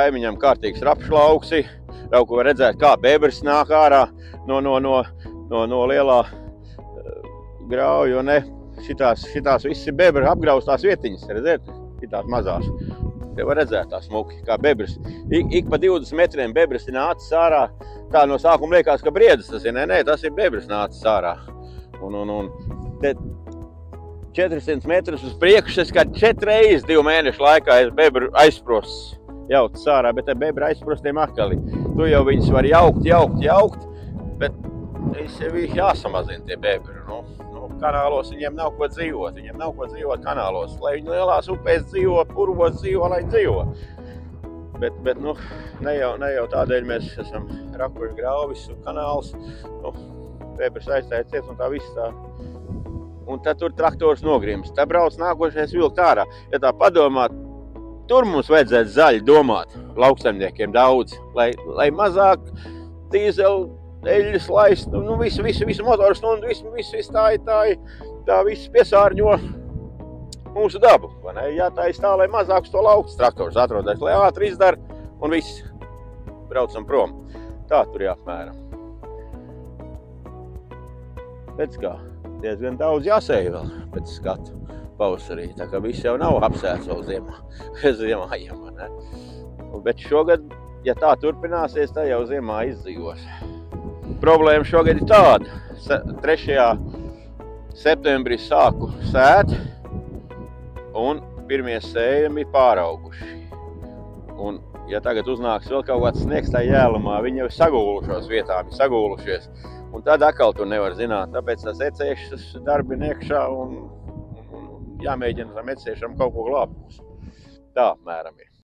kaimiņam kārtīgs rapšlauksi. Rauku var redzēt, kā bebrs nāk ārā no lielā grauja, ne? Šitās viss ir bebra apgraustās vietiņas, redziet? Šitās mazās. Te var redzēt tā smuki, kā bebrs. Ik pa 20 metriem bebrs ir nācis ārā. Tā no sākuma liekas, ka briedis tas ir. Nē, tas ir bebrs nācis ārā. Un te 400 metrus uz priekšu, es kā 4 reizes 2 mēnešu laikā es bebru aizsprosts jaucis ārā, bet te bebra aizsprostiem akali. Tu jau viņus var jaukt, bet sev jāsamazina tie bebri. Kanālos viņiem nav ko dzīvot, kanālos. Lai viņi lielās upēs dzīvo, purvos dzīvo, lai dzīvo. Bet ne jau tādēļ mēs esam rakuši grauvis un kanāls. Bebrs aizstāja ciet un tā viss tā. Un tad tur traktors nogrims. Te brauc nākošais vilkt ārā. Ja tā padomāt, tur mums vajadzētu zaļi domāt, lauksaimniekiem daudz, lai mazāk dīzeli, eļļas laist, visu motoru stundu, visu tā viss piesārņo mūsu dabu. Jā, tā ir tā, lai mazāks to lauks traktors atrodas, lai ātri izdara un viss. Braucam prom. Tā tur jāapmēram. Pēc kā, diezgan daudz jāsēja vēl pēc skatu pavasarī, tā kā viss jau nav apsēts vēl ziemājiem, ne? Bet šogad, ja tā turpināsies, tā jau ziemā izdzīvos. Problēma šogad ir tāda. 3. septembrī sāku sēt un pirmie sējumi pārauguši. Un, ja tagad uznāks vēl kaut kāds sniegs tā jēlumā, viņi jau sagūlušos vietām, sagūlušies. Un tad atkal tu nevar zināt, tāpēc tās ecēšas darbi niekšā un jāmēģina tam ecēšam kaut ko glābt. Tā apmēram ir.